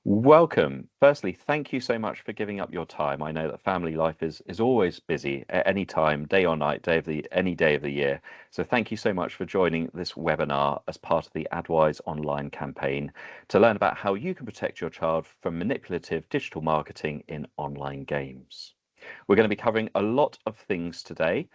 Welcome. Firstly, thank you so much for giving up your time. I know that family life is always busy at any time, day or night, any day of the year. So thank you so much for joining this webinar as part of the AdWise online campaign to learn about how you can protect your child from manipulative digital marketing in online games. We're going to be covering a lot of things today.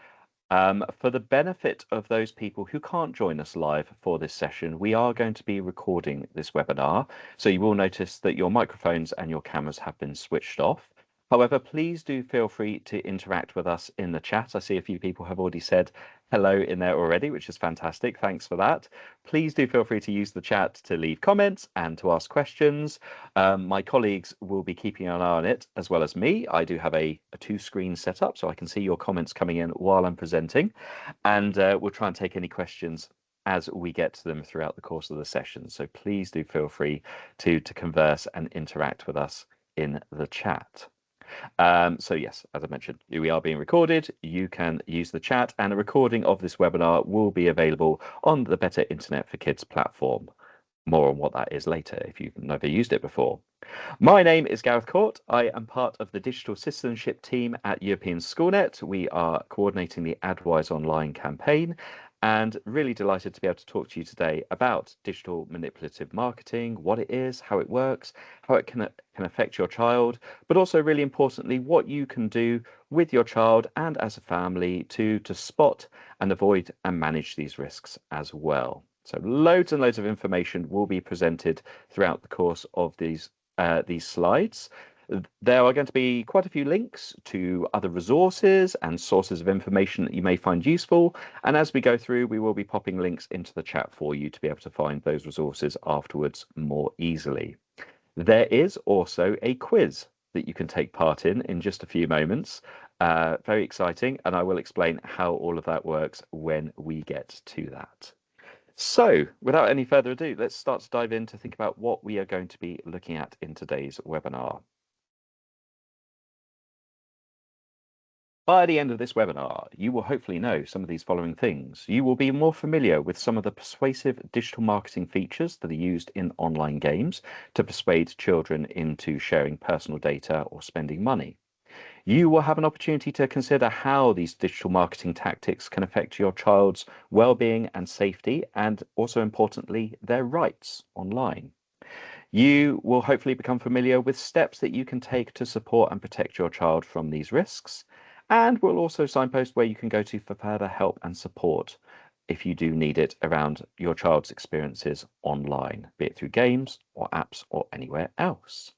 For the benefit of those people who can't join us live for this session, we are going to be recording this webinar, so you will notice that your microphones and your cameras have been switched off. However, please do feel free to interact with us in the chat. I see a few people have already said hello in there already, which is fantastic. Thanks for that. Please do feel free to use the chat to leave comments and to ask questions. My colleagues will be keeping an eye on it, as well as me. I do have a two-screen setup, so I can see your comments coming in while I'm presenting, and we'll try and take any questions as we get to them throughout the course of the session. So please do feel free to converse and interact with us in the chat. So yes, as I mentioned, we are being recorded. You can use the chat, and a recording of this webinar will be available on the Better Internet for Kids platform. More on what that is later if you've never used it before. My name is Gareth Court. I am part of the digital citizenship team at European Schoolnet. We are coordinating the AdWiseOnline campaign, and really delighted to be able to talk to you today about digital manipulative marketing, what it is, how it works, how it can affect your child, but also really importantly, what you can do with your child and as a family to spot and avoid and manage these risks as well. So loads and loads of information will be presented throughout the course of these slides. There are going to be quite a few links to other resources and sources of information that you may find useful. And as we go through, we will be popping links into the chat for you to be able to find those resources afterwards more easily. There is also a quiz that you can take part in just a few moments. Very exciting, and I will explain how all of that works when we get to that. So, without any further ado, let's start to dive in to think about what we are going to be looking at in today's webinar. By the end of this webinar, you will hopefully know some of these following things. You will be more familiar with some of the persuasive digital marketing features that are used in online games to persuade children into sharing personal data or spending money. You will have an opportunity to consider how these digital marketing tactics can affect your child's well-being and safety, and also importantly, their rights online. You will hopefully become familiar with steps that you can take to support and protect your child from these risks, and we'll also signpost where you can go to for further help and support if you do need it around your child's experiences online, be it through games or apps or anywhere else.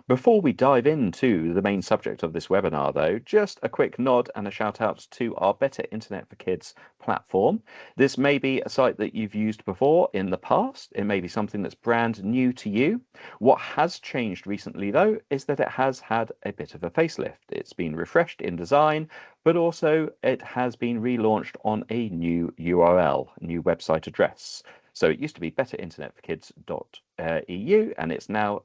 Before we dive into the main subject of this webinar, though, just a quick nod and a shout out to our Better Internet for Kids platform. This may be a site that you've used before in the past. It may be something that's brand new to you. What has changed recently, though, is that it has had a bit of a facelift. It's been refreshed in design, but also it has been relaunched on a new URL, a new website address. So it used to be betterinternet4kids.eu, and it's now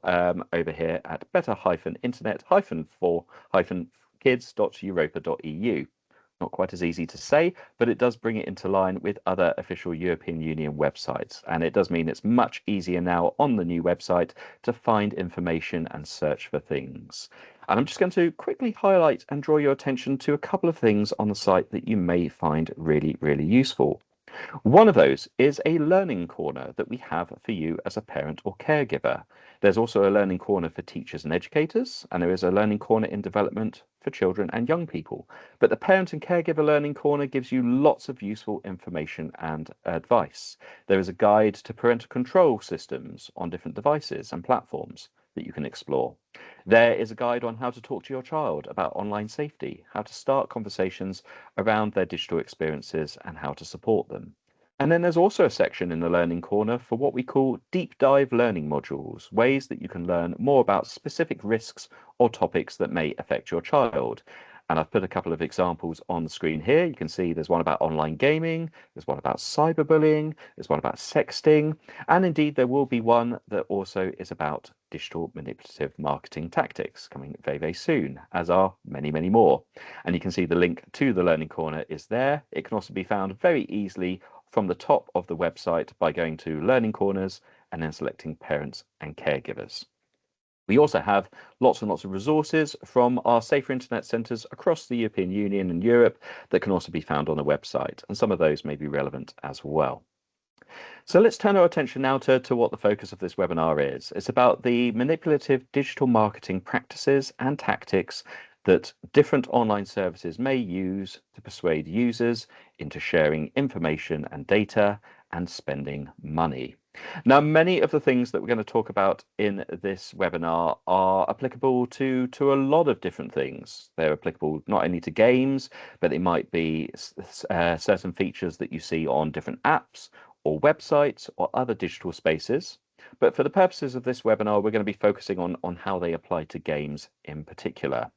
over here at better-internet-for-kids.europa.eu. Not quite as easy to say, but it does bring it into line with other official European Union websites. And it does mean it's much easier now on the new website to find information and search for things. And I'm just going to quickly highlight and draw your attention to a couple of things on the site that you may find really, really useful. One of those is a learning corner that we have for you as a parent or caregiver. There's also a learning corner for teachers and educators, and there is a learning corner in development for children and young people. But the parent and caregiver learning corner gives you lots of useful information and advice. There is a guide to parental control systems on different devices and platforms that you can explore. There is a guide on how to talk to your child about online safety, how to start conversations around their digital experiences and how to support them. And then there's also a section in the Learning Corner for what we call deep dive learning modules, ways that you can learn more about specific risks or topics that may affect your child. And I've put a couple of examples on the screen here. You can see there's one about online gaming, there's one about cyberbullying, there's one about sexting, and indeed there will be one that also is about digital manipulative marketing tactics coming very, very soon, as are many, many more. And you can see the link to the Learning Corner is there. It can also be found very easily from the top of the website by going to Learning Corners and then selecting Parents and Caregivers. We also have lots and lots of resources from our safer internet centres across the European Union and Europe that can also be found on the website, and some of those may be relevant as well. So let's turn our attention now to what the focus of this webinar is. It's about the manipulative digital marketing practices and tactics that different online services may use to persuade users into sharing information and data and spending money. Now, many of the things that we're going to talk about in this webinar are applicable to a lot of different things. They're applicable not only to games, but it might be certain features that you see on different apps or websites or other digital spaces. But for the purposes of this webinar, we're going to be focusing on how they apply to games in particular.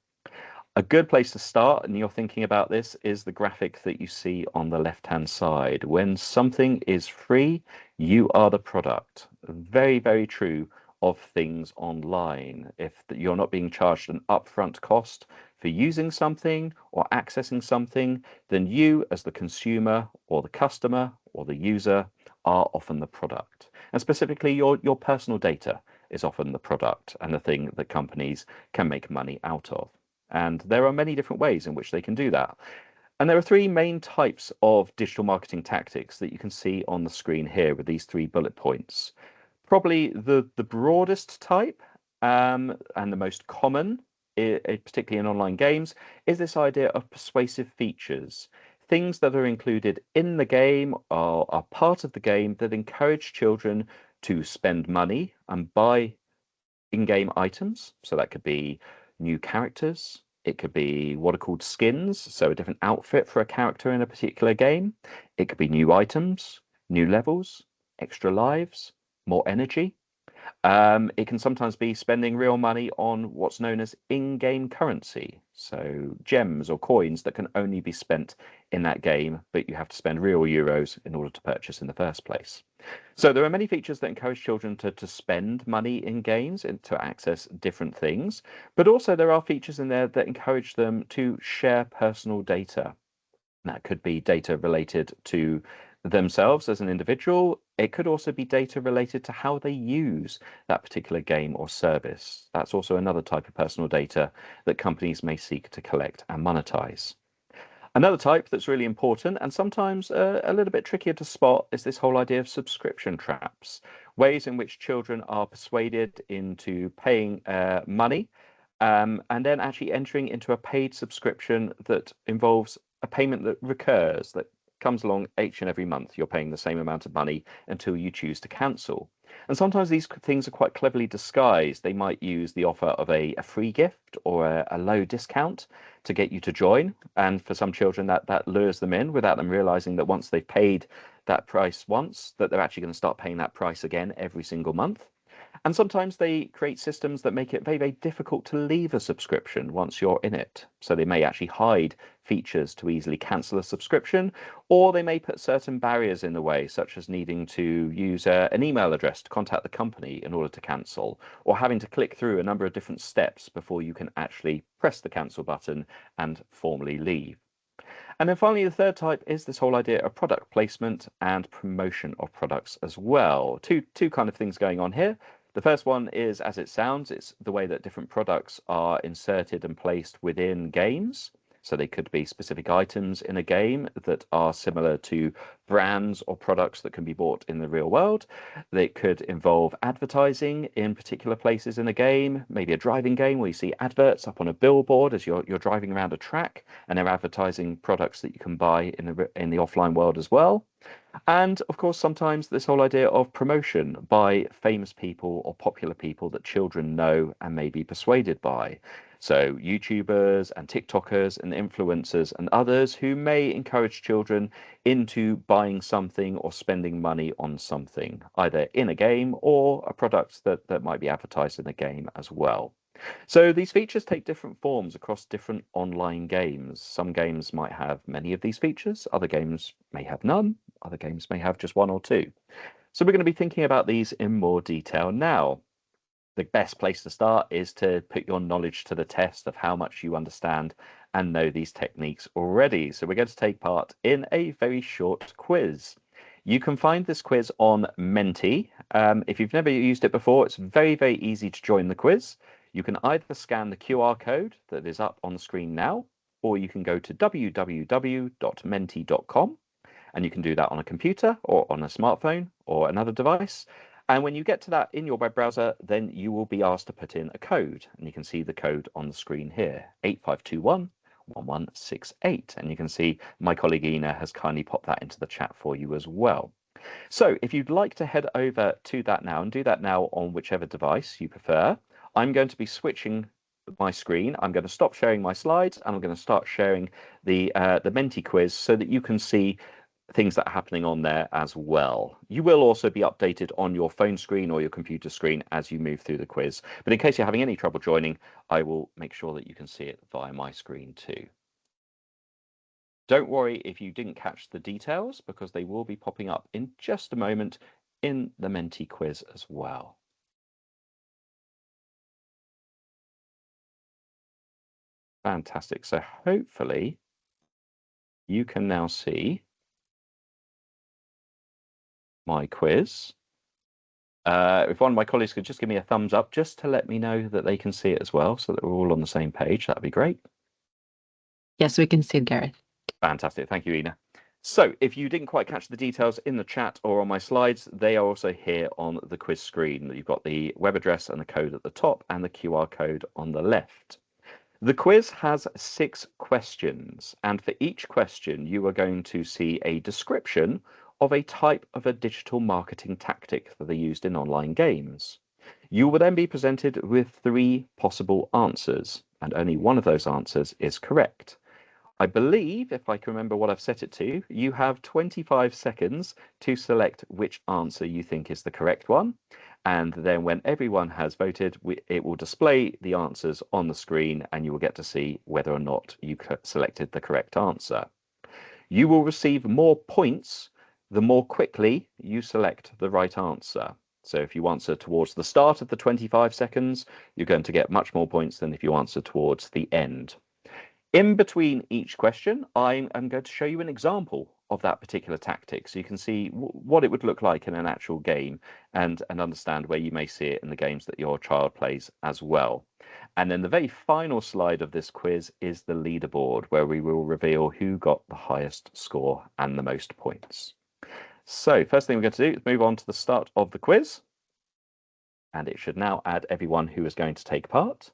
A good place to start, and you're thinking about this, is the graphic that you see on the left-hand side. When something is free, you are the product. Very, very true of things online. If you're not being charged an upfront cost for using something or accessing something, then you as the consumer or the customer or the user are often the product. And specifically, your personal data is often the product and the thing that companies can make money out of. And there are many different ways in which they can do that. And there are three main types of digital marketing tactics that you can see on the screen here with these 3 bullet points. Probably the broadest type and the most common, particularly in online games, is this idea of persuasive features. Things that are included in the game are part of the game that encourage children to spend money and buy in-game items. So that could be new characters. It could be what are called skins, so a different outfit for a character in a particular game. It could be new items, new levels, extra lives, more energy. It can sometimes be spending real money on what's known as in-game currency, so gems or coins that can only be spent in that game, but you have to spend real euros in order to purchase in the first place. So there are many features that encourage children to spend money in games and to access different things, but also there are features in there that encourage them to share personal data. That could be data related to themselves as an individual. It could also be data related to how they use that particular game or service. That's also another type of personal data that companies may seek to collect and monetize. Another type that's really important and sometimes a little bit trickier to spot is this whole idea of subscription traps, ways in which children are persuaded into paying money and then actually entering into a paid subscription that involves a payment that recurs, that comes along each and every month. You're paying the same amount of money until you choose to cancel. And sometimes these things are quite cleverly disguised. They might use the offer of a free gift or a low discount to get you to join. And for some children, that lures them in without them realizing that once they've paid that price once, that they're actually going to start paying that price again every single month. And sometimes they create systems that make it very, very difficult to leave a subscription once you're in it. So they may actually hide features to easily cancel a subscription, or they may put certain barriers in the way, such as needing to use an email address to contact the company in order to cancel, or having to click through a number of different steps before you can actually press the cancel button and formally leave. And then finally, the third type is this whole idea of product placement and promotion of products as well. Two kind of things going on here. The first one is, as it sounds, it's the way that different products are inserted and placed within games. So they could be specific items in a game that are similar to brands or products that can be bought in the real world. They could involve advertising in particular places in a game, maybe a driving game where you see adverts up on a billboard as you're driving around a track, and they're advertising products that you can buy in the offline world as well. And of course, sometimes this whole idea of promotion by famous people or popular people that children know and may be persuaded by. So YouTubers and TikTokers and influencers and others who may encourage children into buying something or spending money on something, either in a game or a product that might be advertised in a game as well. So these features take different forms across different online games. Some games might have many of these features, other games may have none, other games may have just one or two. So we're going to be thinking about these in more detail now. The best place to start is to put your knowledge to the test of how much you understand and know these techniques already. So we're going to take part in a very short quiz. You can find this quiz on Menti. If you've never used it before, it's very, very easy to join the quiz. You can either scan the QR code that is up on the screen now, or you can go to www.menti.com, and you can do that on a computer or on a smartphone or another device. And when you get to that in your web browser, then you will be asked to put in a code. And you can see the code on the screen here, 85211168. And you can see my colleague Ina has kindly popped that into the chat for you as well. So if you'd like to head over to that now and do that now on whichever device you prefer, I'm going to be switching my screen. I'm going to stop sharing my slides and I'm going to start sharing the Menti quiz so that you can see things that are happening on there as well. You will also be updated on your phone screen or your computer screen as you move through the quiz. But in case you're having any trouble joining, I will make sure that you can see it via my screen too. Don't worry if you didn't catch the details, because they will be popping up in just a moment in the Menti quiz as well. Fantastic. So hopefully you can now see my quiz. If one of my colleagues could just give me a thumbs up just to let me know that they can see it as well, so that we're all on the same page, that'd be great. Yes, we can see it, Gareth. Fantastic. Thank you, Ina. So if you didn't quite catch the details in the chat or on my slides, they are also here on the quiz screen. You've got the web address and the code at the top and the QR code on the left. The quiz has 6 questions, and for each question, you are going to see a description of a type of a digital marketing tactic that are used in online games. You will then be presented with 3 possible answers, and only one of those answers is correct. I believe, if I can remember what I've set it to, you have 25 seconds to select which answer you think is the correct one. And then when everyone has voted, it will display the answers on the screen and you will get to see whether or not you selected the correct answer. You will receive more points the more quickly you select the right answer. So if you answer towards the start of the 25 seconds, you're going to get much more points than if you answer towards the end. In between each question, I'm going to show you an example of that particular tactic so you can see what it would look like in an actual game and understand where you may see it in the games that your child plays as well. And then the very final slide of this quiz is the leaderboard, where we will reveal who got the highest score and the most points. So first thing we're going to do is move on to the start of the quiz. And it should now add everyone who is going to take part.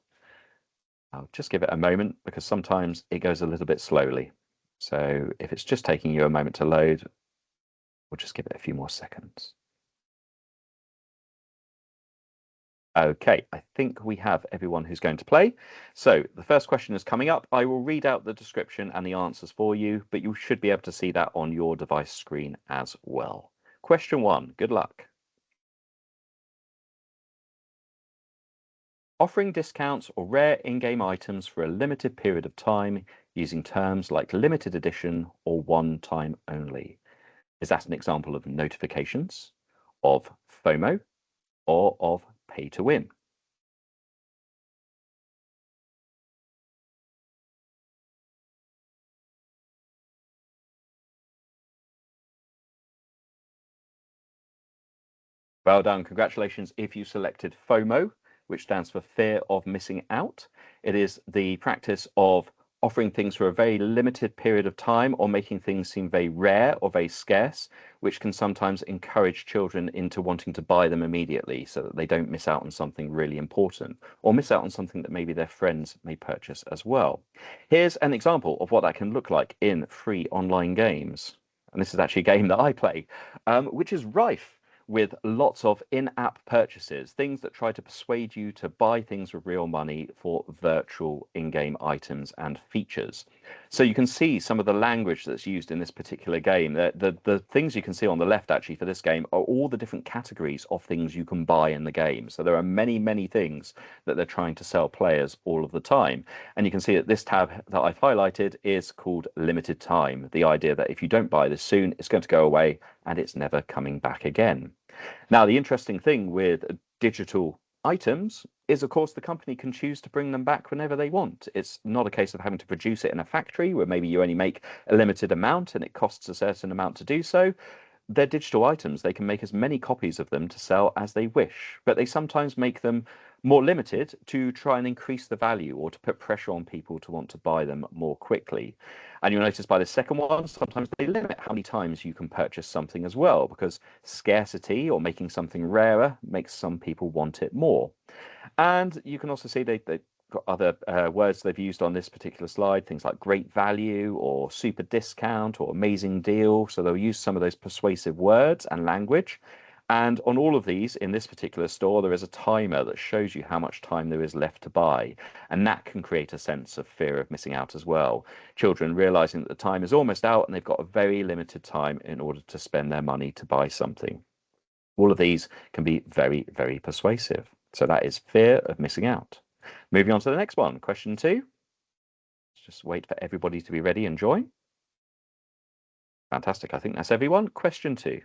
I'll just give it a moment because sometimes it goes a little bit slowly. So if it's just taking you a moment to load, we'll just give it a few more seconds. Okay, I think we have everyone who's going to play. So the first question is coming up. I will read out the description and the answers for you, but you should be able to see that on your device screen as well. Question 1, good luck. Offering discounts or rare in-game items for a limited period of time using terms like limited edition or one time only. Is that an example of notifications, of FOMO, or of pay to win? Well done. Congratulations if you selected FOMO, which stands for fear of missing out. It is the practice of offering things for a very limited period of time or making things seem very rare or very scarce, which can sometimes encourage children into wanting to buy them immediately so that they don't miss out on something really important or miss out on something that maybe their friends may purchase as well. Here's an example of what that can look like in free online games. And this is actually a game that I play, which is rife with lots of in-app purchases, things that try to persuade you to buy things with real money for virtual in-game items and features. So you can see some of the language that's used in this particular game. The things you can see on the left actually for this game are all the different categories of things you can buy in the game. So there are many, many things that they're trying to sell players all of the time. And you can see that this tab that I've highlighted is called limited time. The idea that if you don't buy this soon, it's going to go away and it's never coming back again. Now, the interesting thing with digital items is, of course, the company can choose to bring them back whenever they want. It's not a case of having to produce it in a factory where maybe you only make a limited amount and it costs a certain amount to do so. they're digital items. They can make as many copies of them to sell as they wish, but they sometimes make them more limited to try and increase the value or to put pressure on people to want to buy them more quickly. And you'll notice by the second one, sometimes they limit how many times you can purchase something as well, because scarcity or making something rarer makes some people want it more. And you can also see they've got other words they've used on this particular slide, things like great value or super discount or amazing deal. So they'll use some of those persuasive words and language. And on all of these, in this particular store, there is a timer that shows you how much time there is left to buy. And that can create a sense of fear of missing out as well. Children realizing that the time is almost out and they've got a very limited time in order to spend their money to buy something. All of these can be very, very persuasive. So that is fear of missing out. Moving on to the next one, question 2. Let's just wait for everybody to be ready and join. Fantastic. I think that's everyone. Question 2.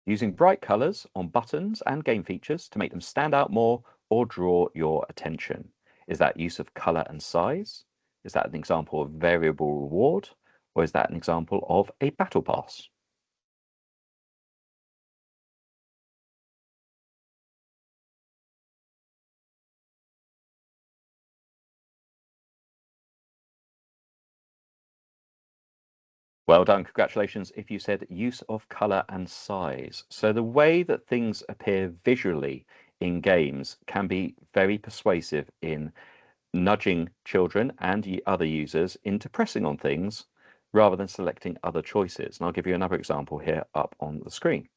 Using bright colors on buttons and game features to make them stand out more or draw your attention. Is that use of color and size? Is that an example of variable reward? Or is that an example of a battle pass? Well done, congratulations if you said use of color and size. So the way that things appear visually in games can be very persuasive in nudging children and other users into pressing on things rather than selecting other choices. And I'll give you another example here up on the screen.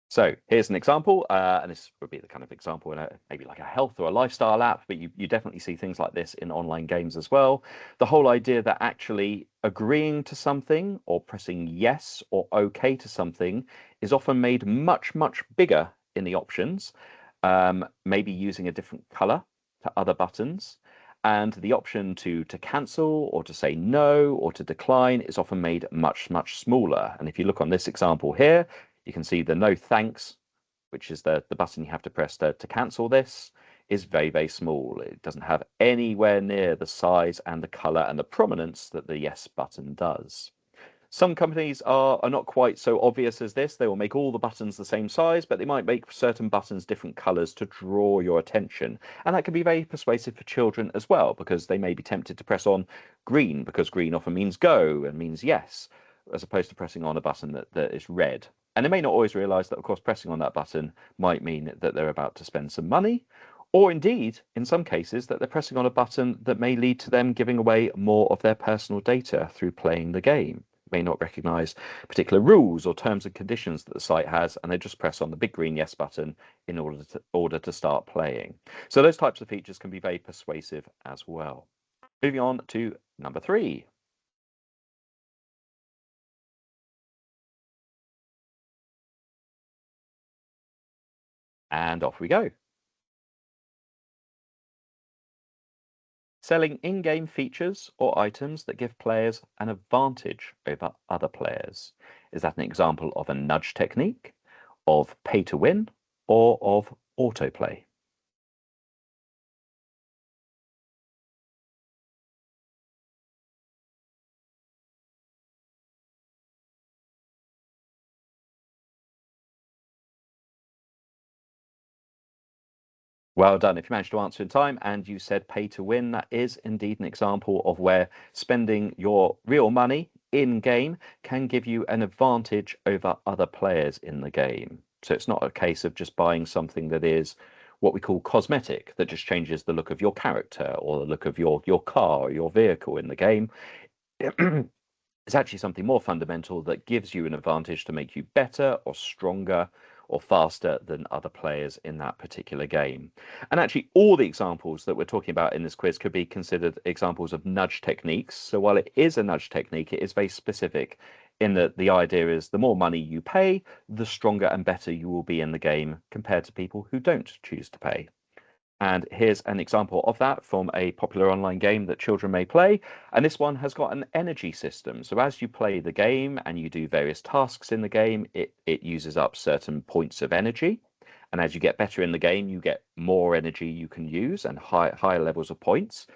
So here's an example, and this would be the kind of example in maybe like a health or a lifestyle app, but you definitely see things like this in online games as well. The whole idea that actually agreeing to something or pressing yes or okay to something is often made much, much bigger in the options, maybe using a different color to other buttons. And the option to cancel or to say no or to decline is often made much, much smaller. And if you look on this example here, you can see the no thanks, which is the button you have to press to cancel this, is very, very small. It doesn't have anywhere near the size and the color and the prominence that the yes button does. Some companies are not quite so obvious as this. They will make all the buttons the same size, but they might make certain buttons different colors to draw your attention. And that can be very persuasive for children as well, because they may be tempted to press on green, because green often means go and means yes, as opposed to pressing on a button that is red. And they may not always realize that, of course, pressing on that button might mean that they're about to spend some money, or indeed, in some cases, that they're pressing on a button that may lead to them giving away more of their personal data through playing the game. May not recognize particular rules or terms and conditions that the site has, and they just press on the big green yes button in order to start playing. So those types of features can be very persuasive as well. Moving on to number 3. And off we go. Selling in-game features or items that give players an advantage over other players. Is that an example of a nudge technique, of pay to win, or of autoplay? Well done. If you managed to answer in time and you said pay to win, that is indeed an example of where spending your real money in game can give you an advantage over other players in the game. So it's not a case of just buying something that is what we call cosmetic, that just changes the look of your character or the look of your car or your vehicle in the game. It's actually something more fundamental that gives you an advantage to make you better or stronger or faster than other players in that particular game. And actually, all the examples that we're talking about in this quiz could be considered examples of nudge techniques. So while it is a nudge technique, it is very specific in that the idea is the more money you pay, the stronger and better you will be in the game compared to people who don't choose to pay. And here's an example of that from a popular online game that children may play. And this one has got an energy system. So as you play the game and you do various tasks in the game, it uses up certain points of energy. And as you get better in the game, you get more energy you can use and higher levels of points.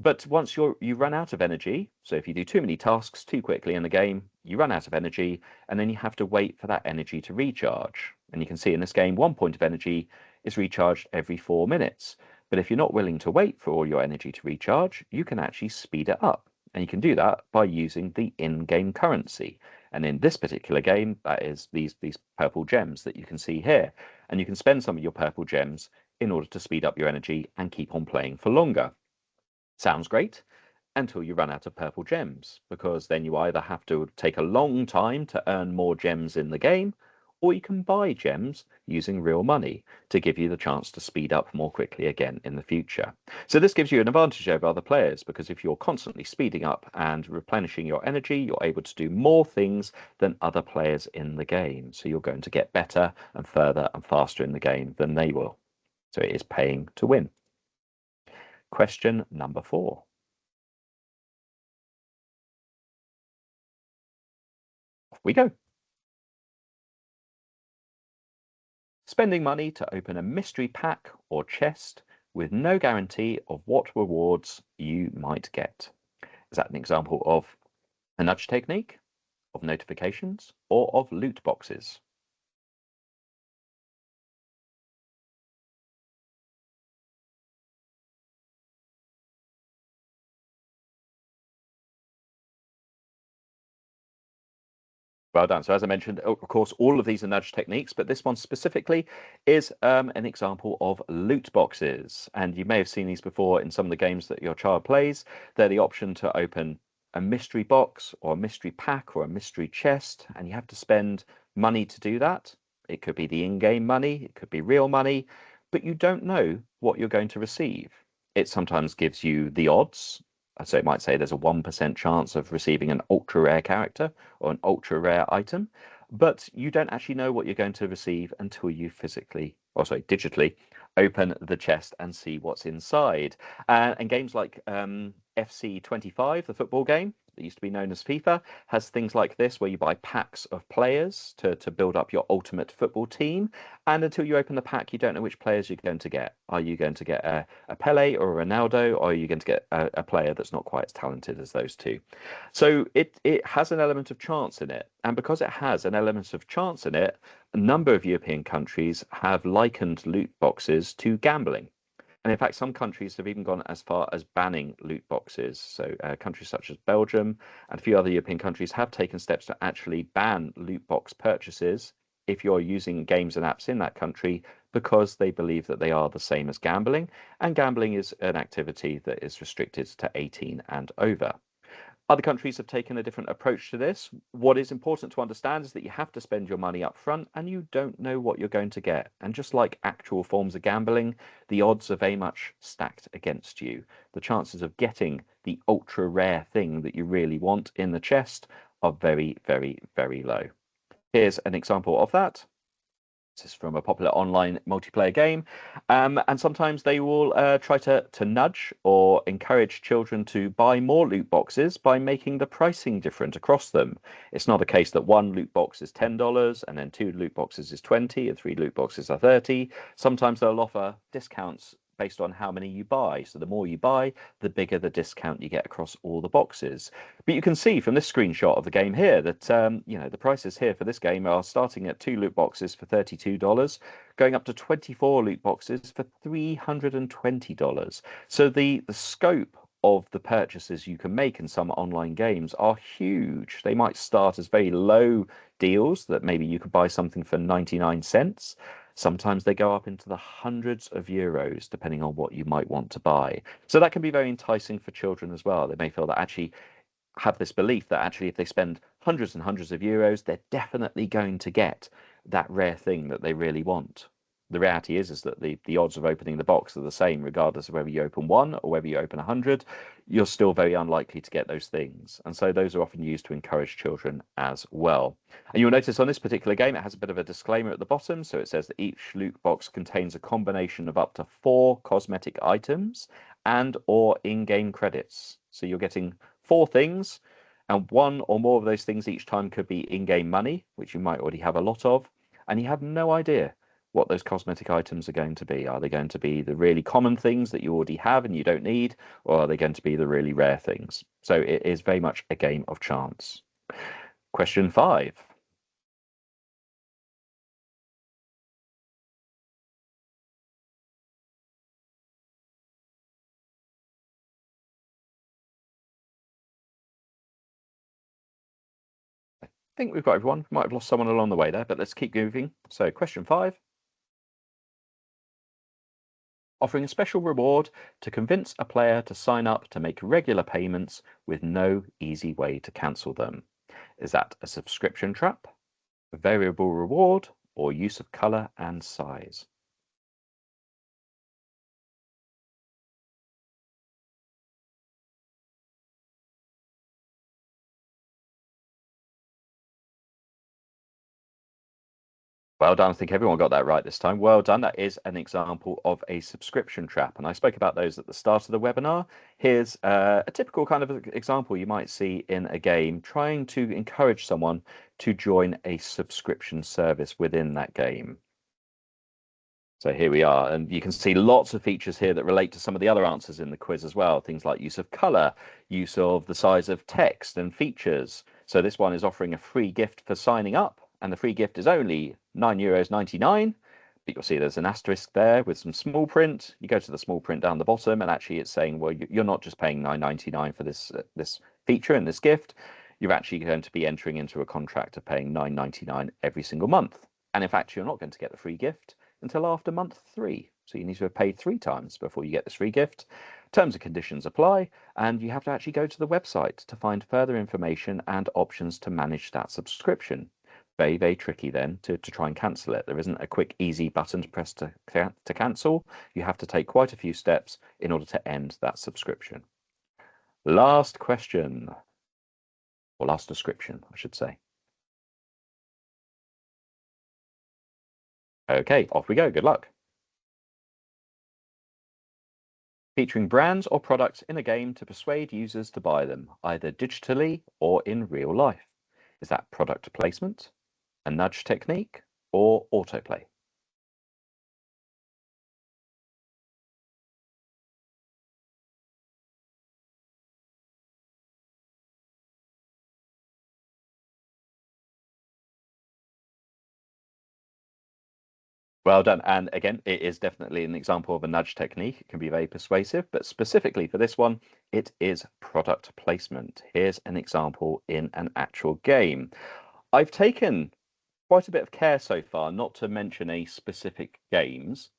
But once you run out of energy, so if you do too many tasks too quickly in the game, you run out of energy, and then you have to wait for that energy to recharge. And you can see in this game, 1 point of energy is recharged every 4 minutes. But if you're not willing to wait for all your energy to recharge, you can actually speed it up. And you can do that by using the in-game currency. And in this particular game, that is these purple gems that you can see here. And you can spend some of your purple gems in order to speed up your energy and keep on playing for longer. Sounds great until you run out of purple gems, because then you either have to take a long time to earn more gems in the game, or you can buy gems using real money to give you the chance to speed up more quickly again in the future. So this gives you an advantage over other players, because if you're constantly speeding up and replenishing your energy, you're able to do more things than other players in the game. So you're going to get better and further and faster in the game than they will. So it is paying to win. Question number 4. Off we go. Spending money to open a mystery pack or chest with no guarantee of what rewards you might get. Is that an example of a nudge technique, of notifications, or of loot boxes? Well done. So as I mentioned, of course, all of these are nudge techniques, but this one specifically is an example of loot boxes. And you may have seen these before in some of the games that your child plays. They're the option to open a mystery box or a mystery pack or a mystery chest, and you have to spend money to do that. It could be the in-game money, it could be real money, but you don't know what you're going to receive. It sometimes gives you the odds. So it might say there's a 1% chance of receiving an ultra rare character or an ultra rare item, but you don't actually know what you're going to receive until you digitally open the chest and see what's inside. And games like FC 25, the football game that used to be known as FIFA, has things like this where you buy packs of players to build up your ultimate football team. And until you open the pack, you don't know which players you're going to get. Are you going to get a Pele or a Ronaldo, or are you going to get a player that's not quite as talented as those two? So it has an element of chance in it. And because it has an element of chance in it, a number of European countries have likened loot boxes to gambling. And in fact, some countries have even gone as far as banning loot boxes. So countries such as Belgium and a few other European countries have taken steps to actually ban loot box purchases if you're using games and apps in that country, because they believe that they are the same as gambling. And gambling is an activity that is restricted to 18 and over. Other countries have taken a different approach to this. What is important to understand is that you have to spend your money up front and you don't know what you're going to get. And just like actual forms of gambling, the odds are very much stacked against you. The chances of getting the ultra rare thing that you really want in the chest are very, very, very low. Here's an example of that. This is from a popular online multiplayer game. And sometimes they will try to nudge or encourage children to buy more loot boxes by making the pricing different across them. It's not a case that one loot box is $10 and then two loot boxes is 20 and three loot boxes are 30. Sometimes they'll offer discounts based on how many you buy. So the more you buy, the bigger the discount you get across all the boxes. But you can see from this screenshot of the game here that the prices here for this game are starting at 2 loot boxes for $32, going up to 24 loot boxes for $320. So the scope of the purchases you can make in some online games are huge. They might start as very low deals that maybe you could buy something for 99 cents. Sometimes they go up into the hundreds of euros, depending on what you might want to buy. So that can be very enticing for children as well. They may feel that actually have this belief that actually if they spend hundreds and hundreds of euros, they're definitely going to get that rare thing that they really want. The reality is that the odds of opening the box are the same, regardless of whether you open one or whether you open 100. You're still very unlikely to get those things. And so those are often used to encourage children as well. And you'll notice on this particular game, it has a bit of a disclaimer at the bottom. So it says that each loot box contains a combination of up to 4 cosmetic items and or in-game credits. So you're getting 4 things, and one or more of those things each time could be in-game money, which you might already have a lot of, and you have no idea what those cosmetic items are going to be. Are they going to be the really common things that you already have and you don't need, or are they going to be the really rare things? So it is very much a game of chance. Question 5. I think we've got everyone. Might have lost someone along the way there, but let's keep moving. So question 5. Offering a special reward to convince a player to sign up to make regular payments with no easy way to cancel them. Is that a subscription trap, a variable reward, or use of color and size? Well done. I think everyone got that right this time. Well done. That is an example of a subscription trap. And I spoke about those at the start of the webinar. Here's a typical kind of example you might see in a game, trying to encourage someone to join a subscription service within that game. So here we are, and you can see lots of features here that relate to some of the other answers in the quiz as well. Things like use of color, use of the size of text and features. So this one is offering a free gift for signing up, and the free gift is only €9.99. But you'll see there's an asterisk there with some small print. You go to the small print down the bottom, and actually it's saying, well, you're not just paying €9.99 for this feature and this gift. You're actually going to be entering into a contract of paying €9.99 every single month. And in fact, you're not going to get the free gift until after month 3. So you need to have paid 3 times before you get this free gift. Terms and conditions apply, and you have to actually go to the website to find further information and options to manage that subscription. Very, very tricky then to try and cancel it. There isn't a quick, easy button to press to cancel. You have to take quite a few steps in order to end that subscription. Last question, or last description, I should say. Okay, off we go. Good luck. Featuring brands or products in a game to persuade users to buy them, either digitally or in real life. Is that product placement, a nudge technique, or autoplay? Well done. And again, it is definitely an example of a nudge technique. It can be very persuasive, but specifically for this one, it is product placement. Here's an example in an actual game. I've taken quite a bit of care so far not to mention any specific games,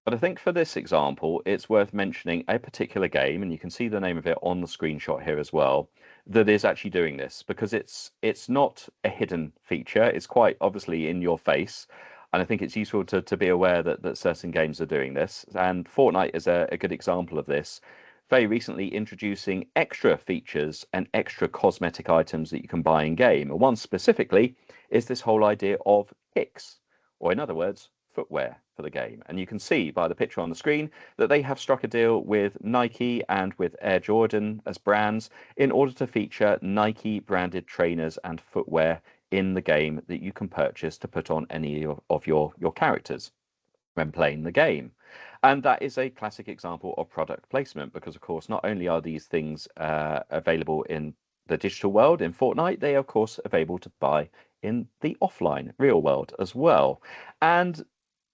but I think for this example, it's worth mentioning a particular game, and you can see the name of it on the screenshot here as well, that is actually doing this, because it's not a hidden feature. It's quite obviously in your face. And I think it's useful to be aware that certain games are doing this. And Fortnite is a good example of this. Very recently introducing extra features and extra cosmetic items that you can buy in game. And one specifically is this whole idea of kicks, or in other words, footwear for the game. And you can see by the picture on the screen that they have struck a deal with Nike and with Air Jordan as brands in order to feature Nike branded trainers and footwear in the game that you can purchase to put on any of your characters when playing the game. And that is a classic example of product placement because, of course, not only are these things available in the digital world in Fortnite, they are, of course, available to buy in the offline real world as well. And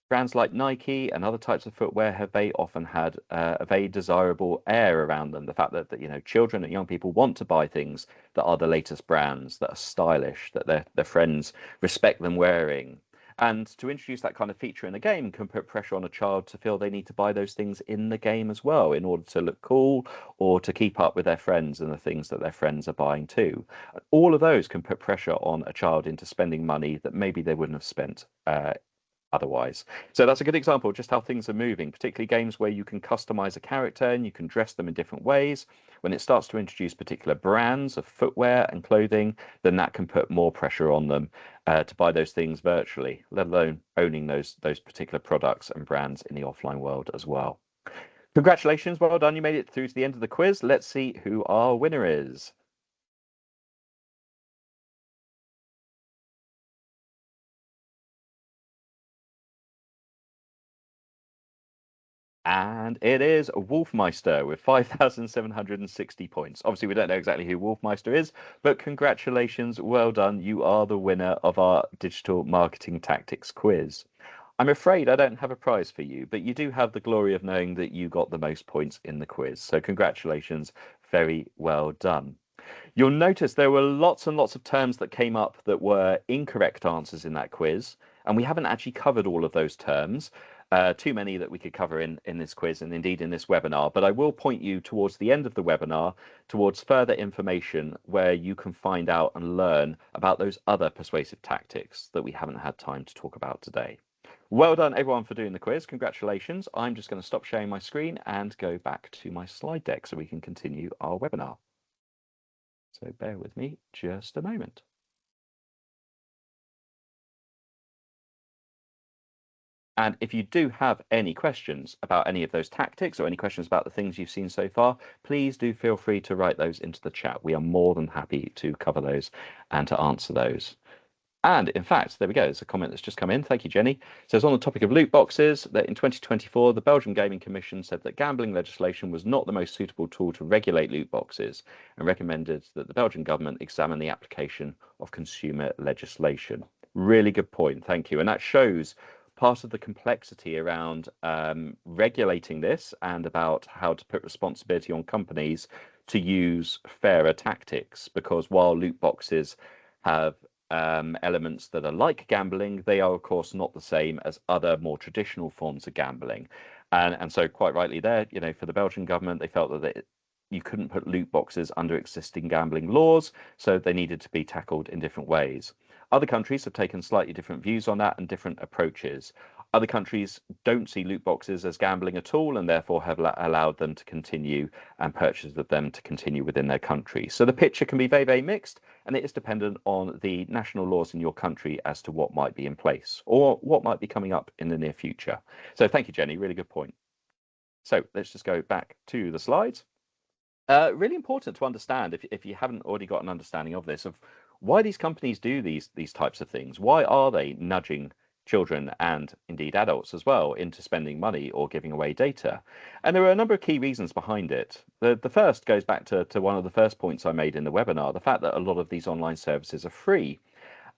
brands like Nike and other types of footwear have very often had a very desirable air around them. The fact that children and young people want to buy things that are the latest brands, that are stylish, that their friends respect them wearing. And to introduce that kind of feature in the game can put pressure on a child to feel they need to buy those things in the game as well in order to look cool or to keep up with their friends and the things that their friends are buying too. All of those can put pressure on a child into spending money that maybe they wouldn't have spent otherwise. So that's a good example of just how things are moving, particularly games where you can customize a character and you can dress them in different ways. When it starts to introduce particular brands of footwear and clothing, then that can put more pressure on them to buy those things virtually, let alone owning those particular products and brands in the offline world as well. Congratulations, well done. You made it through to the end of the quiz. Let's see who our winner is. And it is Wolfmeister with 5,760 points. Obviously, we don't know exactly who Wolfmeister is, but congratulations, well done. You are the winner of our digital marketing tactics quiz. I'm afraid I don't have a prize for you, but you do have the glory of knowing that you got the most points in the quiz. So congratulations, very well done. You'll notice there were lots and lots of terms that came up that were incorrect answers in that quiz, and we haven't actually covered all of those terms. Too many that we could cover in this quiz and indeed in this webinar, but I will point you towards the end of the webinar towards further information where you can find out and learn about those other persuasive tactics that we haven't had time to talk about today. Well done, everyone, for doing the quiz. Congratulations. I'm just going to stop sharing my screen and go back to my slide deck so we can continue our webinar. So bear with me just a moment. And if you do have any questions about any of those tactics or any questions about the things you've seen so far, please do feel free to write those into the chat. We are more than happy to cover those and to answer those. And in fact, there we go. There's a comment that's just come in. Thank you, Jenny. So it's on the topic of loot boxes that in 2024, the Belgian Gaming Commission said that gambling legislation was not the most suitable tool to regulate loot boxes and recommended that the Belgian government examine the application of consumer legislation. Really good point. Thank you. And that shows part of the complexity around regulating this and about how to put responsibility on companies to use fairer tactics, because while loot boxes have elements that are like gambling, they are of course not the same as other more traditional forms of gambling. And so quite rightly there, you know, for the Belgian government, they felt that you couldn't put loot boxes under existing gambling laws, so they needed to be tackled in different ways. Other countries have taken slightly different views on that and different approaches. Other countries don't see loot boxes as gambling at all and therefore have allowed them to continue and purchase of them to continue within their country. So the picture can be very, very mixed, and it is dependent on the national laws in your country as to what might be in place or what might be coming up in the near future. So thank you, Jenny. Really good point. So let's just go back to the slides. Really important to understand, if you haven't already got an understanding of this, of why these companies do these types of things. Why are they nudging children and indeed adults as well into spending money or giving away data? And there are a number of key reasons behind it. The first goes back to one of the first points I made in the webinar, the fact that a lot of these online services are free.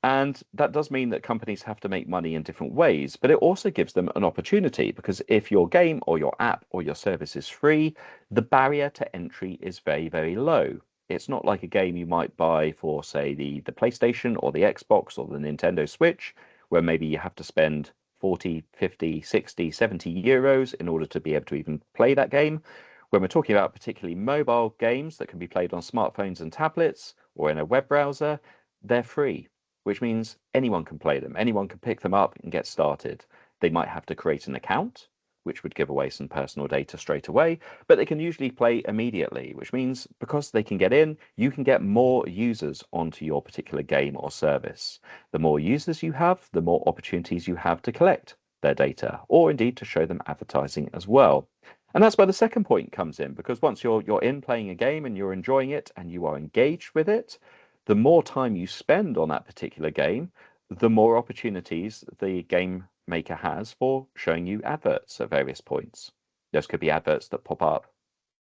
And that does mean that companies have to make money in different ways, but it also gives them an opportunity, because if your game or your app or your service is free, the barrier to entry is very, very low. It's not like a game you might buy for, say, the PlayStation or the Xbox or the Nintendo Switch, where maybe you have to spend 40, 50, 60, 70 euros in order to be able to even play that game. When we're talking about particularly mobile games that can be played on smartphones and tablets or in a web browser, they're free, which means anyone can play them. Anyone can pick them up and get started. They might have to create an account, which would give away some personal data straight away, but they can usually play immediately, which means because they can get in, you can get more users onto your particular game or service. The more users you have, the more opportunities you have to collect their data, or indeed to show them advertising as well. And that's where the second point comes in, because once you're in playing a game and you're enjoying it and you are engaged with it, the more time you spend on that particular game, the more opportunities the game maker has for showing you adverts at various points. Those could be adverts that pop up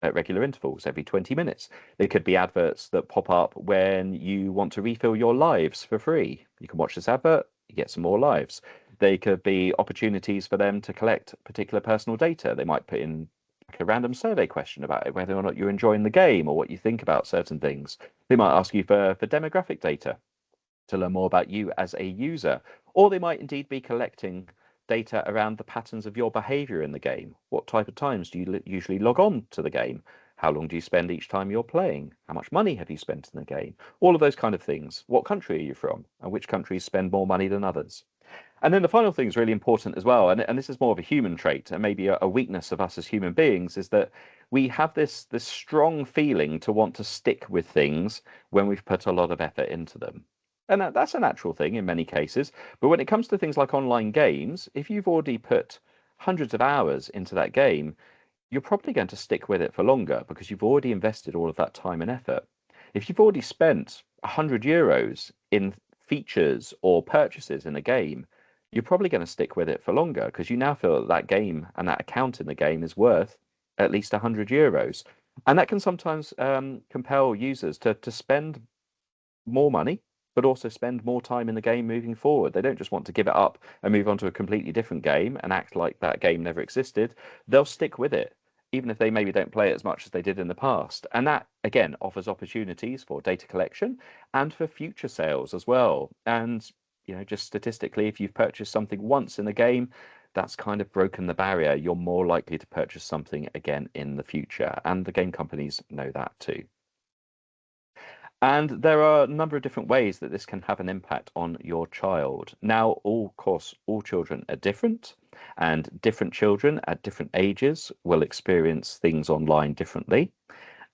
at regular intervals every 20 minutes. There could be adverts that pop up when you want to refill your lives for free. You can watch this advert, you get some more lives. They could be opportunities for them to collect particular personal data. They might put in like a random survey question about whether or not you're enjoying the game or what you think about certain things. They might ask you for demographic data to learn more about you as a user, or they might indeed be collecting data around the patterns of your behavior in the game. What type of times do you usually log on to the game? How long do you spend each time you're playing? How much money have you spent in the game? All of those kind of things. What country are you from? And which countries spend more money than others? And then the final thing is really important as well, and this is more of a human trait and maybe a weakness of us as human beings, is that we have this strong feeling to want to stick with things when we've put a lot of effort into them. And that's a natural thing in many cases. But when it comes to things like online games, if you've already put hundreds of hours into that game, you're probably going to stick with it for longer because you've already invested all of that time and effort. If you've already spent 100 euros in features or purchases in a game, you're probably going to stick with it for longer because you now feel that that game and that account in the game is worth at least €100. And that can sometimes compel users to spend more money, but also spend more time in the game moving forward. They don't just want to give it up and move on to a completely different game and act like that game never existed. They'll stick with it, even if they maybe don't play it as much as they did in the past. And that, again, offers opportunities for data collection and for future sales as well. And, just statistically, if you've purchased something once in a game, that's kind of broken the barrier. You're more likely to purchase something again in the future. And the game companies know that too. And there are a number of different ways that this can have an impact on your child. Now, of course, all children are different, and different children at different ages will experience things online differently.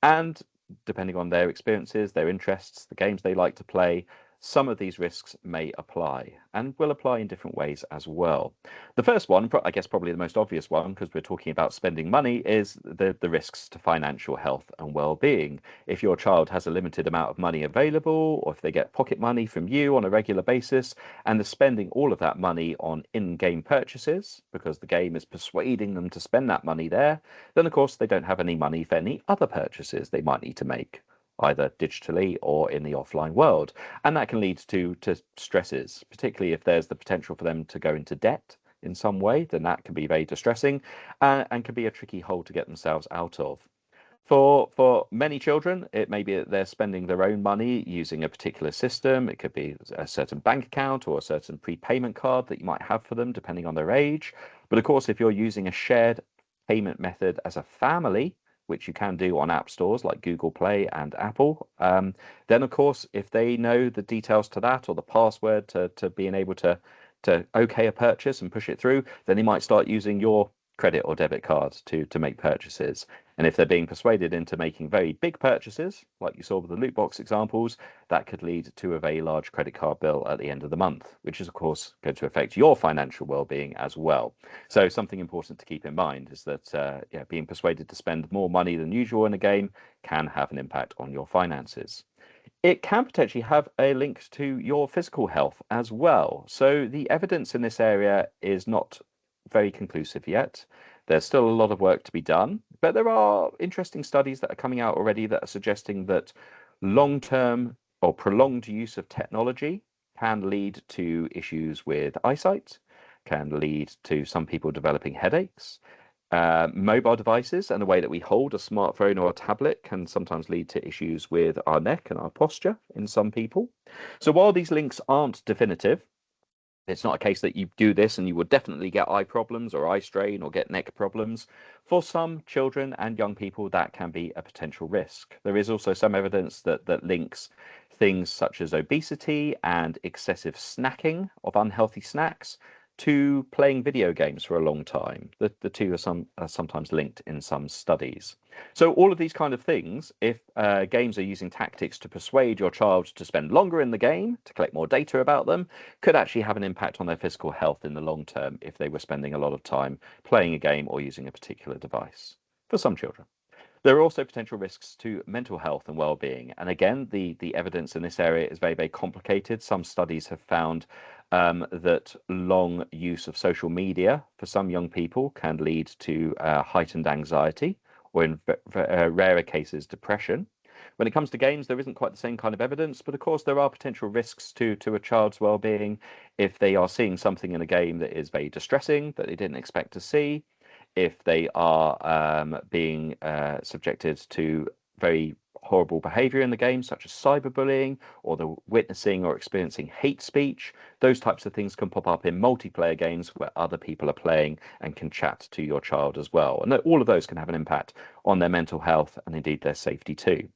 And depending on their experiences, their interests, the games they like to play, some of these risks may apply and will apply in different ways as well. The first one, I guess probably the most obvious one, because we're talking about spending money, is the risks to financial health and well-being. If your child has a limited amount of money available, or if they get pocket money from you on a regular basis, and they're spending all of that money on in-game purchases, because the game is persuading them to spend that money there, then of course they don't have any money for any other purchases they might need to make, either digitally or in the offline world. And that can lead to stresses, particularly if there's the potential for them to go into debt in some way, then that can be very distressing and can be a tricky hole to get themselves out of. For many children, it may be that they're spending their own money using a particular system. It could be a certain bank account or a certain prepayment card that you might have for them, depending on their age. But of course, if you're using a shared payment method as a family, which you can do on app stores like Google Play and Apple, then of course, if they know the details to that or the password to being able to okay a purchase and push it through, then they might start using your credit or debit card to make purchases. And if they're being persuaded into making very big purchases, like you saw with the loot box examples, that could lead to a very large credit card bill at the end of the month, which is, of course, going to affect your financial well-being as well. So something important to keep in mind is that being persuaded to spend more money than usual in a game can have an impact on your finances. It can potentially have a link to your physical health as well. So the evidence in this area is not very conclusive yet. There's still a lot of work to be done, but there are interesting studies that are coming out already that are suggesting that long-term or prolonged use of technology can lead to issues with eyesight, can lead to some people developing headaches. Mobile devices and the way that we hold a smartphone or a tablet can sometimes lead to issues with our neck and our posture in some people. So while these links aren't definitive, it's not a case that you do this and you will definitely get eye problems or eye strain or get neck problems. For some children and young people, that can be a potential risk. There is also some evidence that links things such as obesity and excessive snacking of unhealthy snacks to playing video games for a long time. The two are sometimes linked in some studies. So all of these kind of things, if games are using tactics to persuade your child to spend longer in the game, to collect more data about them, could actually have an impact on their physical health in the long term if they were spending a lot of time playing a game or using a particular device for some children. There are also potential risks to mental health and well-being. And again, the evidence in this area is very, very complicated. Some studies have found that long use of social media for some young people can lead to heightened anxiety or in rarer cases, depression. When it comes to games, there isn't quite the same kind of evidence, but of course there are potential risks to a child's well-being if they are seeing something in a game that is very distressing, that they didn't expect to see, if they are being subjected to very horrible behavior in the game, such as cyberbullying, or the witnessing or experiencing hate speech. Those types of things can pop up in multiplayer games where other people are playing and can chat to your child as well. And all of those can have an impact on their mental health and indeed their safety too.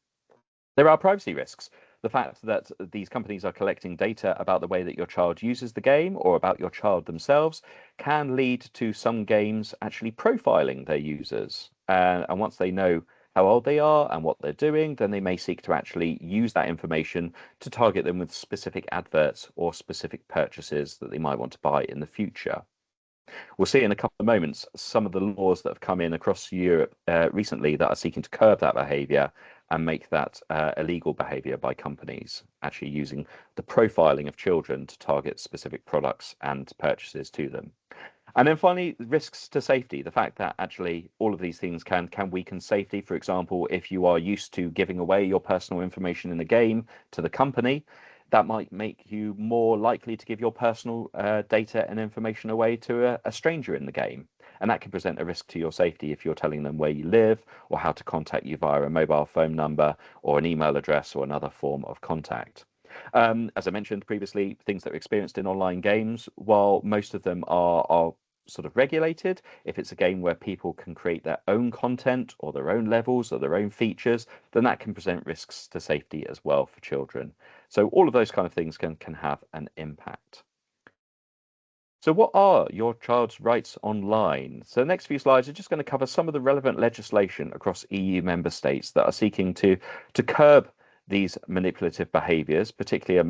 There are privacy risks. The fact that these companies are collecting data about the way that your child uses the game or about your child themselves can lead to some games actually profiling their users. And once they know how old they are and what they're doing, then they may seek to actually use that information to target them with specific adverts or specific purchases that they might want to buy in the future. We'll see in a couple of moments some of the laws that have come in across Europe recently that are seeking to curb that behaviour and make that illegal behavior by companies, actually using the profiling of children to target specific products and purchases to them. And then finally, risks to safety. The fact that actually all of these things can weaken safety. For example, if you are used to giving away your personal information in a game to the company, that might make you more likely to give your personal data and information away to a stranger in the game. And that can present a risk to your safety if you're telling them where you live or how to contact you via a mobile phone number or an email address or another form of contact. As I mentioned previously, things that are experienced in online games, while most of them are sort of regulated, if it's a game where people can create their own content or their own levels or their own features, then that can present risks to safety as well for children. So all of those kind of things can have an impact. So what are your child's rights online? So the next few slides are just going to cover some of the relevant legislation across EU member states that are seeking to curb these manipulative behaviours, particularly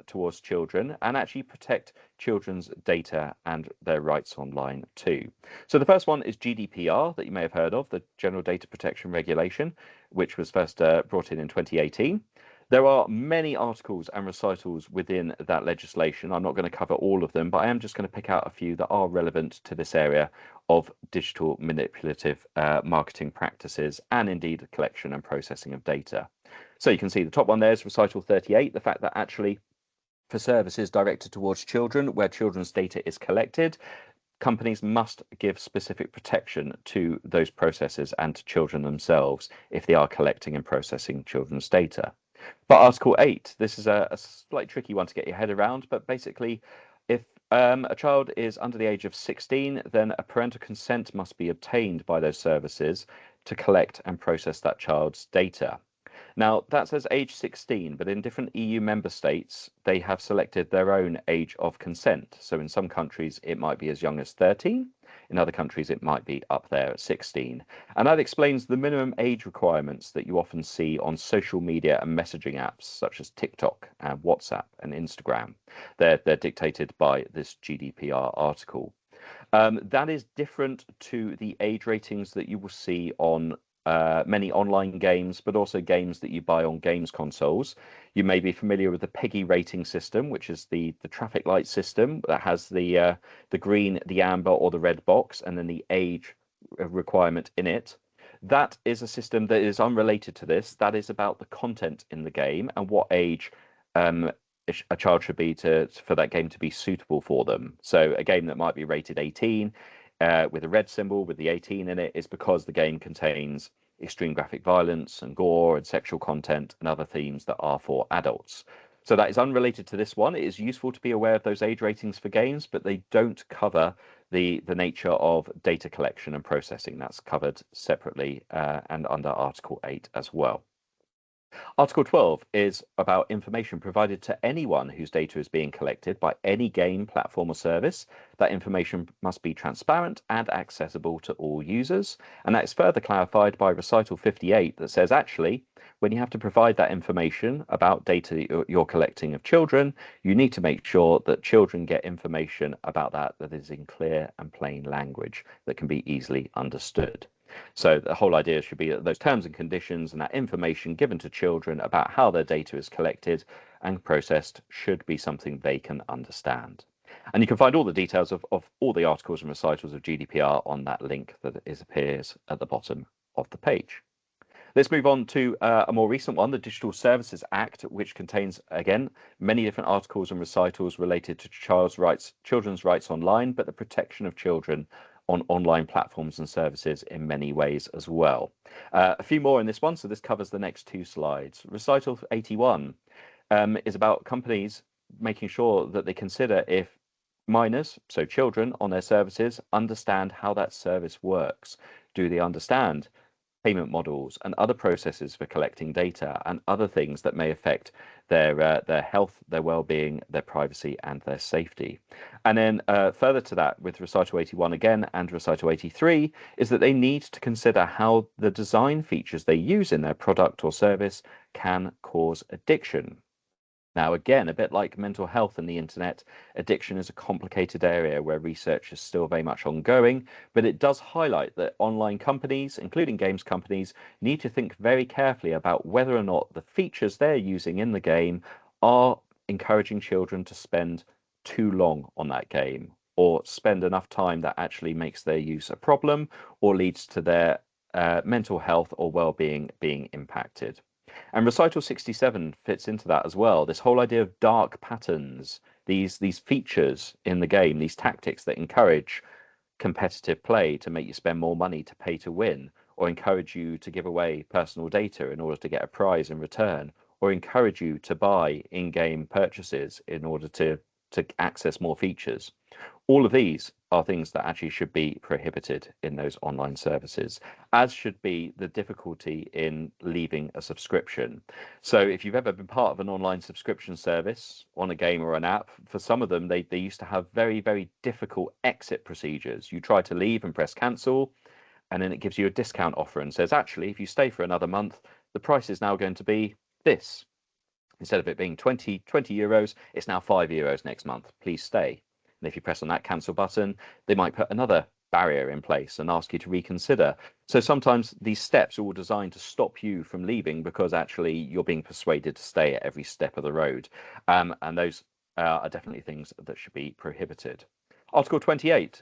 towards children, and actually protect children's data and their rights online too. So the first one is GDPR, that you may have heard of, the General Data Protection Regulation, which was first brought in 2018. There are many articles and recitals within that legislation. I'm not going to cover all of them, but I am just going to pick out a few that are relevant to this area of digital manipulative marketing practices and indeed collection and processing of data. So you can see the top one there is recital 38, the fact that actually for services directed towards children where children's data is collected, companies must give specific protection to those processes and to children themselves if they are collecting and processing children's data. But Article 8, this is a slightly tricky one to get your head around, but basically, if a child is under the age of 16, then a parental consent must be obtained by those services to collect and process that child's data. Now, that says age 16, but in different EU member states, they have selected their own age of consent. So in some countries, it might be as young as 13. In other countries, it might be up there at 16. And that explains the minimum age requirements that you often see on social media and messaging apps, such as TikTok and WhatsApp and Instagram. They're dictated by this GDPR article. That is different to the age ratings that you will see on many online games, but also games that you buy on games consoles. You may be familiar with the PEGI rating system, which is the traffic light system that has the green, the amber, or the red box, and then the age requirement in it. That is a system that is unrelated to this. That is about the content in the game and what age a child should be for that game to be suitable for them. So a game that might be rated 18 with a red symbol with the 18 in it is because the game contains extreme graphic violence and gore and sexual content and other themes that are for adults. So that is unrelated to this one. It is useful to be aware of those age ratings for games, but they don't cover the nature of data collection and processing. That's covered separately and under Article 8 as well. Article 12 is about information provided to anyone whose data is being collected by any game, platform, or service. That information must be transparent and accessible to all users. And that is further clarified by recital 58 that says, actually, when you have to provide that information about data you're collecting of children, you need to make sure that children get information about that is in clear and plain language that can be easily understood. So the whole idea should be that those terms and conditions and that information given to children about how their data is collected and processed should be something they can understand. And you can find all the details of all the articles and recitals of GDPR on that link that appears at the bottom of the page. Let's move on to a more recent one, the Digital Services Act, which contains, again, many different articles and recitals related to children's rights online, but the protection of children on online platforms and services in many ways as well. A few more in this one, so this covers the next two slides. Recital 81 is about companies making sure that they consider if minors, so children on their services, understand how that service works. Do they understand payment models and other processes for collecting data and other things that may affect their health, their well-being, their privacy, and their safety. And then further to that, with recital 81 again and recital 83, is that they need to consider how the design features they use in their product or service can cause addiction. Now, again, a bit like mental health and the internet, addiction is a complicated area where research is still very much ongoing, but it does highlight that online companies, including games companies, need to think very carefully about whether or not the features they're using in the game are encouraging children to spend too long on that game or spend enough time that actually makes their use a problem or leads to their mental health or well-being being impacted. And recital 67 fits into that as well. This whole idea of dark patterns, these features in the game, these tactics that encourage competitive play to make you spend more money to pay to win, or encourage you to give away personal data in order to get a prize in return, or encourage you to buy in-game purchases in order to access more features. All of these are things that actually should be prohibited in those online services, as should be the difficulty in leaving a subscription. So if you've ever been part of an online subscription service on a game or an app, for some of them, they used to have very, very difficult exit procedures. You try to leave and press cancel, and then it gives you a discount offer and says, actually, if you stay for another month, the price is now going to be this. Instead of it being 20 euros, it's now €5 next month. Please stay. And if you press on that cancel button, they might put another barrier in place and ask you to reconsider. So sometimes these steps are all designed to stop you from leaving because actually you're being persuaded to stay at every step of the road. And those are definitely things that should be prohibited. Article 28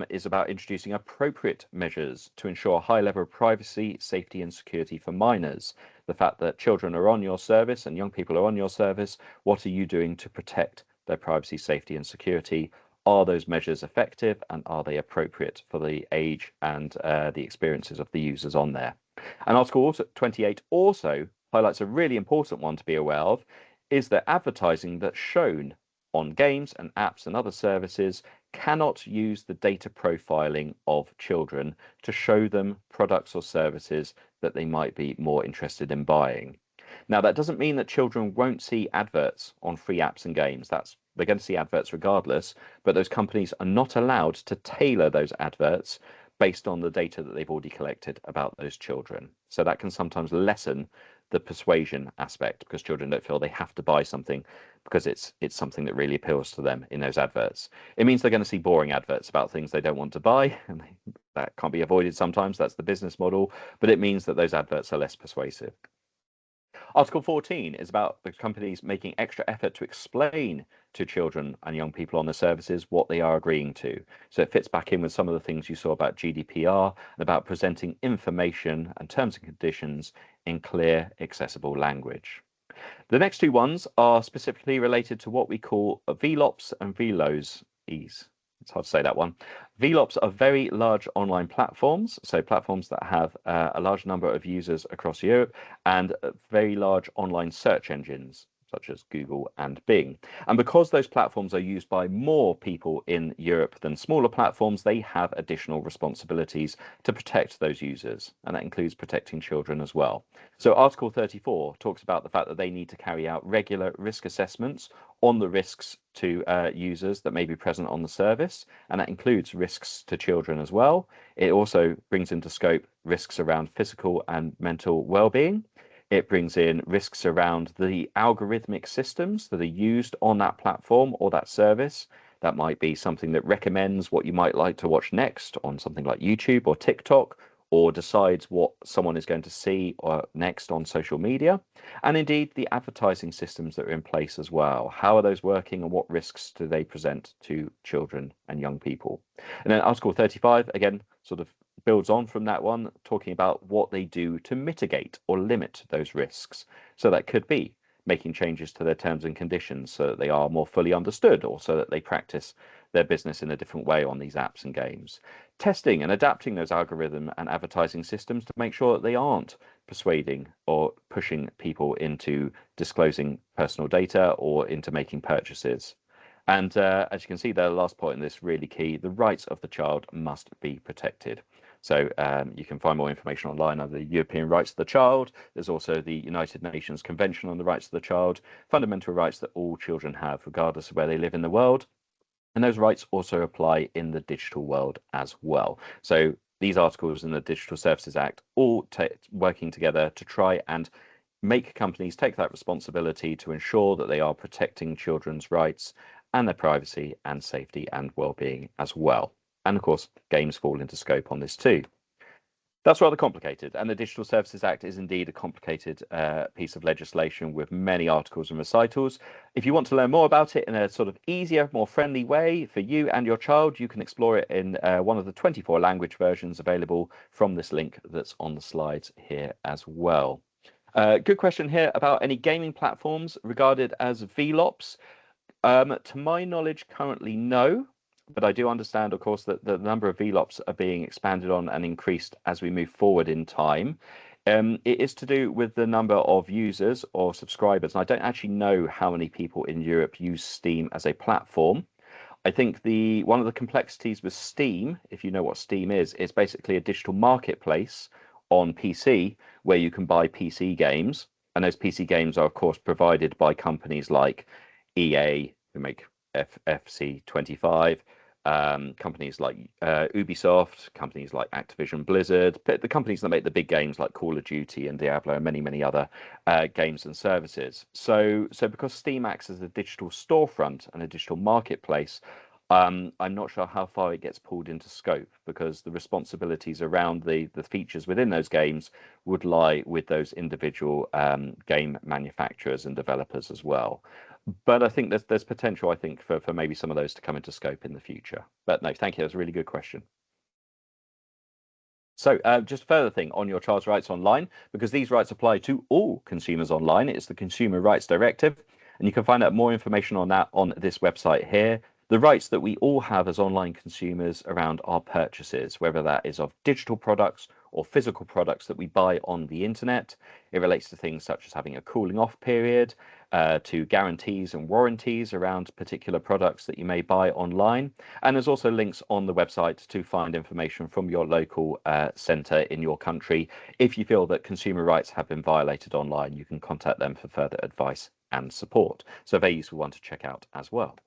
is about introducing appropriate measures to ensure a high level of privacy, safety and security for minors. The fact that children are on your service and young people are on your service, what are you doing to protect their privacy, safety and security? Are those measures effective and are they appropriate for the age and the experiences of the users on there? And Article 28 also highlights a really important one to be aware of, is that advertising that's shown on games and apps and other services cannot use the data profiling of children to show them products or services that they might be more interested in buying. Now, that doesn't mean that children won't see adverts on free apps and games. They're going to see adverts regardless, but those companies are not allowed to tailor those adverts based on the data that they've already collected about those children. So that can sometimes lessen the persuasion aspect because children don't feel they have to buy something because it's something that really appeals to them in those adverts. It means they're going to see boring adverts about things they don't want to buy, and that can't be avoided sometimes. That's the business model, but it means that those adverts are less persuasive. Article 14 is about the companies making extra effort to explain to children and young people on the services what they are agreeing to. So it fits back in with some of the things you saw about GDPR and about presenting information and terms and conditions in clear, accessible language. The next two ones are specifically related to what we call VLOPs and VLOs. It's hard to say that one. VLOPs are very large online platforms, so platforms that have a large number of users across Europe and very large online search engines, such as Google and Bing. And because those platforms are used by more people in Europe than smaller platforms, they have additional responsibilities to protect those users, and that includes protecting children as well. So Article 34 talks about the fact that they need to carry out regular risk assessments on the risks to users that may be present on the service, and that includes risks to children as well. It also brings into scope risks around physical and mental well-being. It brings in risks around the algorithmic systems that are used on that platform or that service. That might be something that recommends what you might like to watch next on something like YouTube or TikTok, or decides what someone is going to see or next on social media. And indeed, the advertising systems that are in place as well. How are those working and what risks do they present to children and young people? And then Article 35, again, sort of builds on from that one, talking about what they do to mitigate or limit those risks. So that could be making changes to their terms and conditions so that they are more fully understood, or so that they practice their business in a different way on these apps and games. Testing and adapting those algorithm and advertising systems to make sure that they aren't persuading or pushing people into disclosing personal data or into making purchases. And as you can see, the last point in this really key, the rights of the child must be protected. So you can find more information online on the European Rights of the Child. There's also the United Nations Convention on the Rights of the Child, fundamental rights that all children have, regardless of where they live in the world. And those rights also apply in the digital world as well. So these articles in the Digital Services Act all working together to try and make companies take that responsibility to ensure that they are protecting children's rights and their privacy and safety and well-being as well. And of course, games fall into scope on this too. That's rather complicated, and the Digital Services Act is indeed a complicated piece of legislation with many articles and recitals. If you want to learn more about it in a sort of easier, more friendly way for you and your child, you can explore it in one of the 24 language versions available from this link that's on the slides here as well. Good question here about any gaming platforms regarded as VLOPs. To my knowledge, currently no, but I do understand, of course, that the number of VLOPs are being expanded on and increased as we move forward in time. It is to do with the number of users or subscribers, and I don't actually know how many people in Europe use Steam as a platform. I think one of the complexities with Steam, if you know what Steam is, basically a digital marketplace on PC where you can buy PC games, and those PC games are, of course, provided by companies like EA, who make FC 25, companies like Ubisoft, companies like Activision Blizzard, the companies that make the big games like Call of Duty and Diablo and many, many other games and services. So because Steam acts as a digital storefront and a digital marketplace, I'm not sure how far it gets pulled into scope, because the responsibilities around the features within those games would lie with those individual game manufacturers and developers as well. But I think there's potential, I think, for maybe some of those to come into scope in the future. But no, thank you. That's a really good question. So just a further thing on your child's rights online, because these rights apply to all consumers online. It's the Consumer Rights Directive, and you can find out more information on that on this website here. The rights that we all have as online consumers around our purchases, whether that is of digital products or physical products that we buy on the internet. It relates to things such as having a cooling off period, to guarantees and warranties around particular products that you may buy online. And there's also links on the website to find information from your local centre in your country. If you feel that consumer rights have been violated online, you can contact them for further advice and support. So a very useful one to check out as well.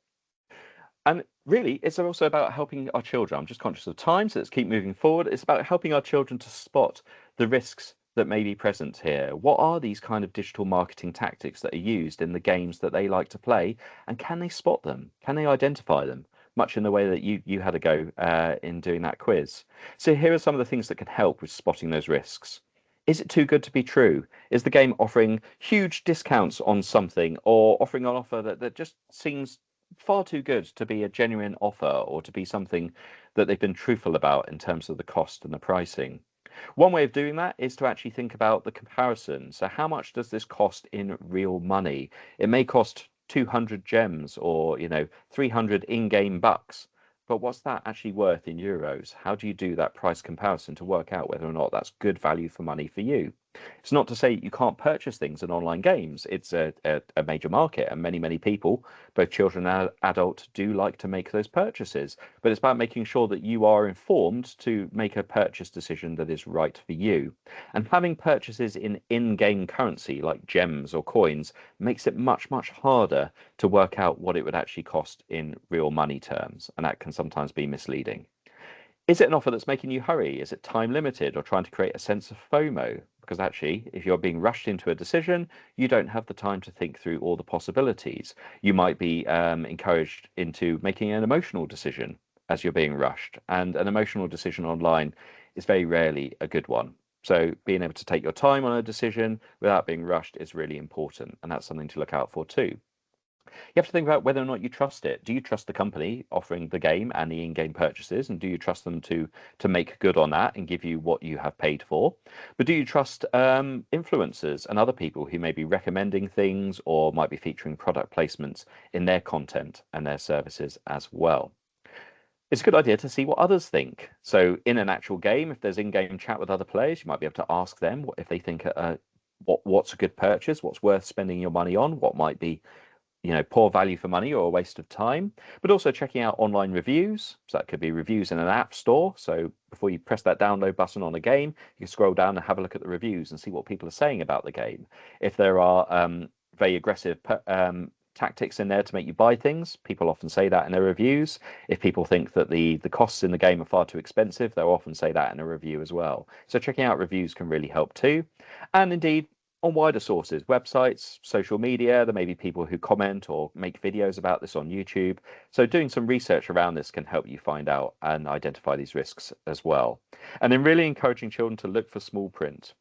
And really, it's also about helping our children. I'm just conscious of time, so let's keep moving forward. It's about helping our children to spot the risks that may be present here. What are these kind of digital marketing tactics that are used in the games that they like to play? And can they spot them? Can they identify them? Much in the way that you had a go in doing that quiz. So here are some of the things that can help with spotting those risks. Is it too good to be true? Is the game offering huge discounts on something, or offering an offer that just seems far too good to be a genuine offer, or to be something that they've been truthful about in terms of the cost and the pricing? One way of doing that is to actually think about the comparison. So how much does this cost in real money? It may cost 200 gems, or 300 in-game bucks, but what's that actually worth in euros? How do you do that price comparison to work out whether or not that's good value for money for you? It's not to say you can't purchase things in online games. It's a major market, and many people, both children and adult, do like to make those purchases. But it's about making sure that you are informed to make a purchase decision that is right for you. And having purchases in-game currency like gems or coins makes it much harder to work out what it would actually cost in real money terms, and that can sometimes be misleading. Is it an offer that's making you hurry? Is it time limited, or trying to create a sense of FOMO? Because actually, if you're being rushed into a decision, you don't have the time to think through all the possibilities. You might be encouraged into making an emotional decision as you're being rushed, and an emotional decision online is very rarely a good one. So being able to take your time on a decision without being rushed is really important, and that's something to look out for too. You have to think about whether or not you trust it. Do you trust the company offering the game and the in-game purchases, and do you trust them to make good on that and give you what you have paid for? But do you trust influencers and other people who may be recommending things, or might be featuring product placements in their content and their services as well? It's a good idea to see what others think. So in an actual game, if there's in-game chat with other players, you might be able to ask them if they think what's a good purchase, what's worth spending your money on, what might be poor value for money or a waste of time. But also checking out online reviews. So that could be reviews in an app store. So before you press that download button on a game, you can scroll down and have a look at the reviews and see what people are saying about the game. If there are very aggressive tactics in there to make you buy things, people often say that in their reviews. If people think that the costs in the game are far too expensive, they'll often say that in a review as well. So checking out reviews can really help too. And indeed, on wider sources, websites, social media. There may be people who comment or make videos about this on YouTube. So doing some research around this can help you find out and identify these risks as well. And then really encouraging children to look for small print.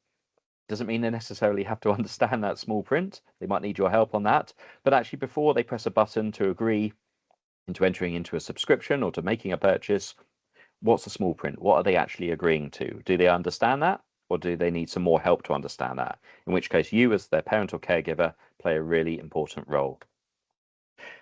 Doesn't mean they necessarily have to understand that small print. They might need your help on that. But actually, before they press a button to agree into entering into a subscription or to making a purchase, what's the small print? What are they actually agreeing to? Do they understand that? Or do they need some more help to understand that? In which case, you as their parent or caregiver play a really important role.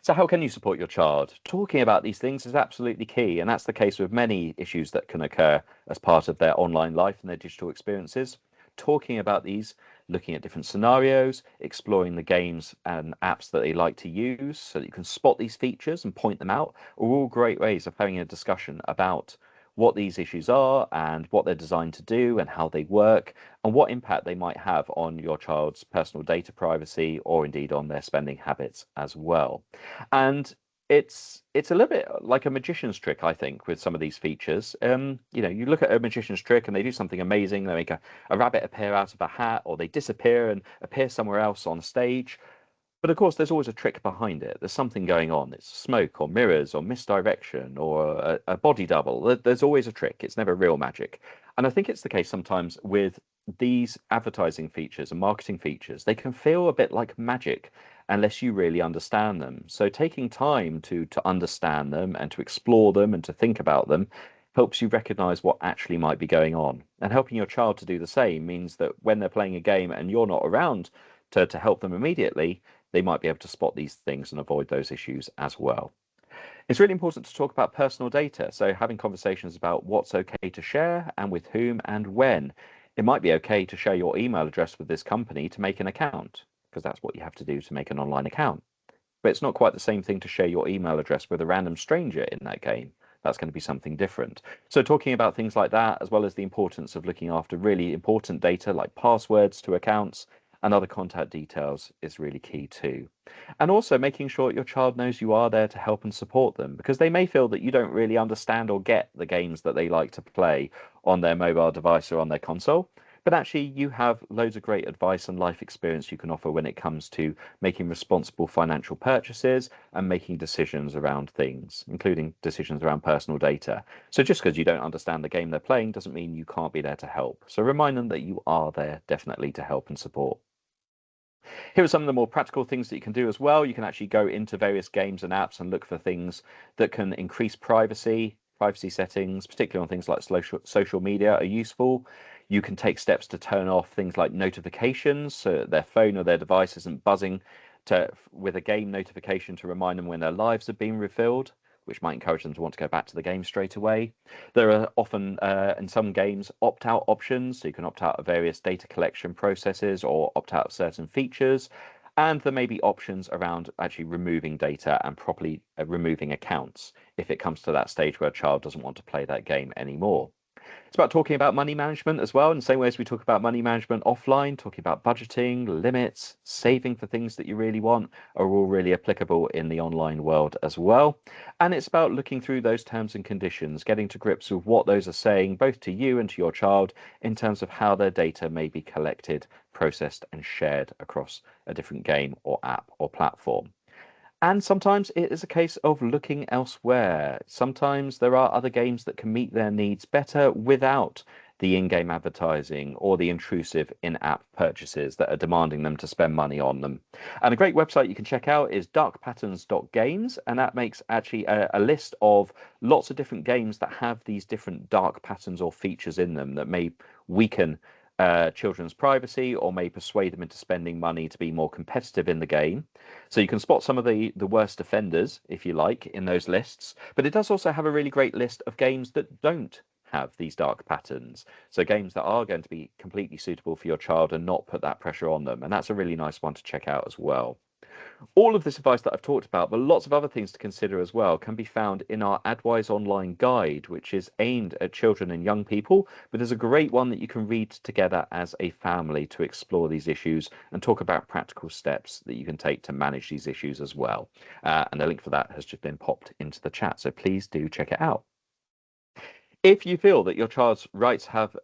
So how can you support your child? Talking about these things is absolutely key, and that's the case with many issues that can occur as part of their online life and their digital experiences. Talking about these, looking at different scenarios, exploring the games and apps that they like to use so that you can spot these features and point them out are all great ways of having a discussion about what these issues are and what they're designed to do and how they work and what impact they might have on your child's personal data privacy or indeed on their spending habits as well. And it's a little bit like a magician's trick, I think, with some of these features. You look at a magician's trick and they do something amazing. They make a rabbit appear out of a hat, or they disappear and appear somewhere else on stage. But of course, there's always a trick behind it. There's something going on. It's smoke or mirrors or misdirection or a body double. There's always a trick. It's never real magic. And I think it's the case sometimes with these advertising features and marketing features. They can feel a bit like magic unless you really understand them. So taking time to understand them and to explore them and to think about them helps you recognize what actually might be going on. And helping your child to do the same means that when they're playing a game and you're not around to help them immediately, they might be able to spot these things and avoid those issues as well. It's really important to talk about personal data. So having conversations about what's okay to share and with whom and when. It might be okay to share your email address with this company to make an account, because that's what you have to do to make an online account. But it's not quite the same thing to share your email address with a random stranger in that game. That's going to be something different. So talking about things like that, as well as the importance of looking after really important data like passwords to accounts and other contact details is really key too. And also making sure your child knows you are there to help and support them, because they may feel that you don't really understand or get the games that they like to play on their mobile device or on their console. But actually, you have loads of great advice and life experience you can offer when it comes to making responsible financial purchases and making decisions around things, including decisions around personal data. So just because you don't understand the game they're playing doesn't mean you can't be there to help. So remind them that you are there definitely to help and support. Here are some of the more practical things that you can do as well. You can actually go into various games and apps and look for things that can increase privacy. Privacy settings, particularly on things like social media, are useful. You can take steps to turn off things like notifications so that their phone or their device isn't buzzing with a game notification to remind them when their lives have been refilled, which might encourage them to want to go back to the game straight away. There are often, in some games, opt-out options, so you can opt out of various data collection processes or opt out of certain features. And there may be options around actually removing data and properly removing accounts if it comes to that stage where a child doesn't want to play that game anymore. It's about talking about money management as well, in the same way as we talk about money management offline. Talking about budgeting, limits, saving for things that you really want are all really applicable in the online world as well. And it's about looking through those terms and conditions, getting to grips with what those are saying, both to you and to your child, in terms of how their data may be collected, processed, and shared across a different game or app or platform. And sometimes it is a case of looking elsewhere. Sometimes there are other games that can meet their needs better without the in-game advertising or the intrusive in-app purchases that are demanding them to spend money on them. And a great website you can check out is darkpatterns.games, and that makes actually a list of lots of different games that have these different dark patterns or features in them that may weaken children's privacy or may persuade them into spending money to be more competitive in the game. So you can spot some of the worst offenders, if you like, in those lists. But it does also have a really great list of games that don't have these dark patterns. So games that are going to be completely suitable for your child and not put that pressure on them. And that's a really nice one to check out as well. All of this advice that I've talked about, but lots of other things to consider as well, can be found in our AdWiseOnline guide, which is aimed at children and young people. But there's a great one that you can read together as a family to explore these issues and talk about practical steps that you can take to manage these issues as well. And the link for that has just been popped into the chat. So please do check it out. If you feel that your child's rights have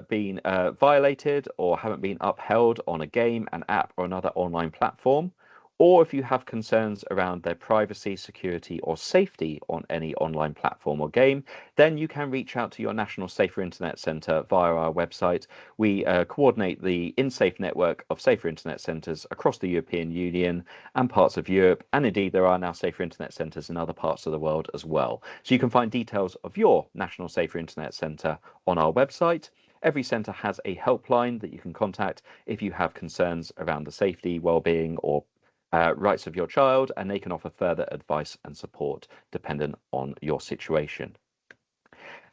been violated or haven't been upheld on a game, an app, or another online platform, or if you have concerns around their privacy, security, or safety on any online platform or game, then you can reach out to your National Safer Internet Centre via our website. We coordinate the InSafe network of safer internet centres across the European Union and parts of Europe, and indeed there are now safer internet centres in other parts of the world as well. So you can find details of your National Safer Internet Centre on our website. Every centre has a helpline that you can contact if you have concerns around the safety, well-being, or rights of your child, and they can offer further advice and support dependent on your situation.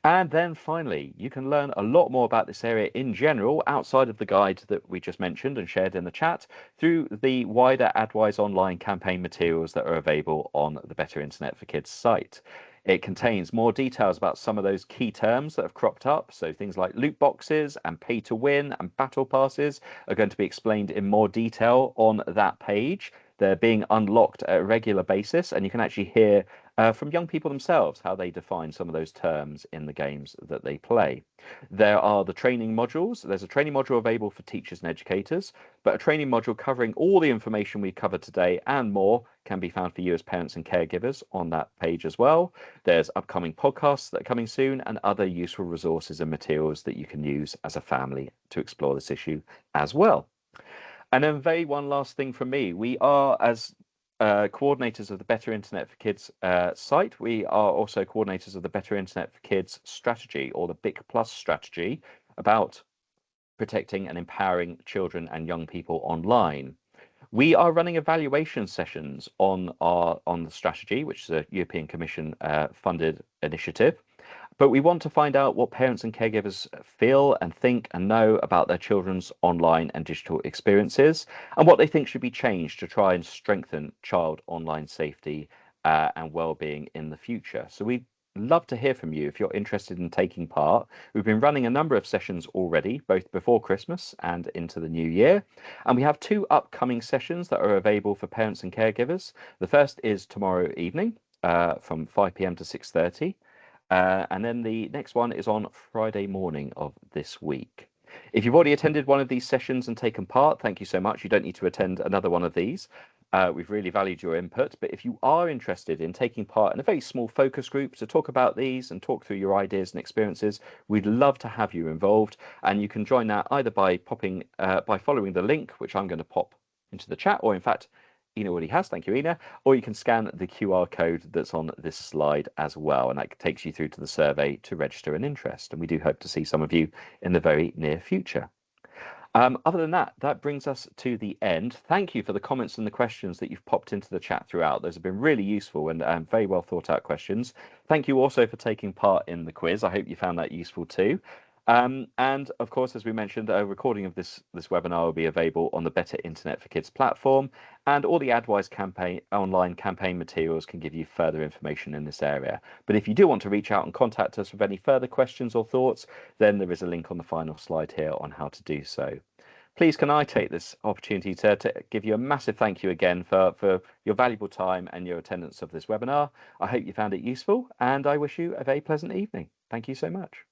And then finally, you can learn a lot more about this area in general outside of the guide that we just mentioned and shared in the chat through the wider AdWiseOnline campaign materials that are available on the Better Internet for Kids site. It contains more details about some of those key terms that have cropped up. So things like loot boxes and pay to win and battle passes are going to be explained in more detail on that page. They're being unlocked at a regular basis, and you can actually hear from young people themselves how they define some of those terms in the games that they play. There are the training modules. There's a training module available for teachers and educators, but a training module covering all the information we covered today and more can be found for you as parents and caregivers on that page as well. There's upcoming podcasts that are coming soon and other useful resources and materials that you can use as a family to explore this issue as well. And then one last thing from me. We are, as coordinators of the Better Internet for Kids site, we are also coordinators of the Better Internet for Kids strategy, or the BIC Plus strategy, about protecting and empowering children and young people online. We are running evaluation sessions on the strategy, which is a European Commission funded initiative. But we want to find out what parents and caregivers feel and think and know about their children's online and digital experiences and what they think should be changed to try and strengthen child online safety and well-being in the future. So we'd love to hear from you if you're interested in taking part. We've been running a number of sessions already, both before Christmas and into the new year. And we have 2 upcoming sessions that are available for parents and caregivers. The first is tomorrow evening from 5 p.m. to 6:30. And then the next one is on Friday morning of this week. If you've already attended one of these sessions and taken part, thank you so much. You don't need to attend another one of these. We've really valued your input. But if you are interested in taking part in a very small focus group to talk about these and talk through your ideas and experiences, we'd love to have you involved. And you can join that either by following the link, which I'm going to pop into the chat, or in fact, Ina already has, thank you, Ina, or you can scan the QR code that's on this slide as well, and that takes you through to the survey to register an interest. And we do hope to see some of you in the very near future. Other than that, that brings us to the end. Thank you for the comments and the questions that you've popped into the chat throughout. Those have been really useful and very well thought out questions. Thank you also for taking part in the quiz. I hope you found that useful too. And of course, as we mentioned, a recording of this webinar will be available on the Better Internet for Kids platform, and all the AdWise online campaign materials can give you further information in this area. But if you do want to reach out and contact us with any further questions or thoughts, then there is a link on the final slide here on how to do so. Please can I take this opportunity to give you a massive thank you again for your valuable time and your attendance of this webinar. I hope you found it useful, and I wish you a very pleasant evening. Thank you so much.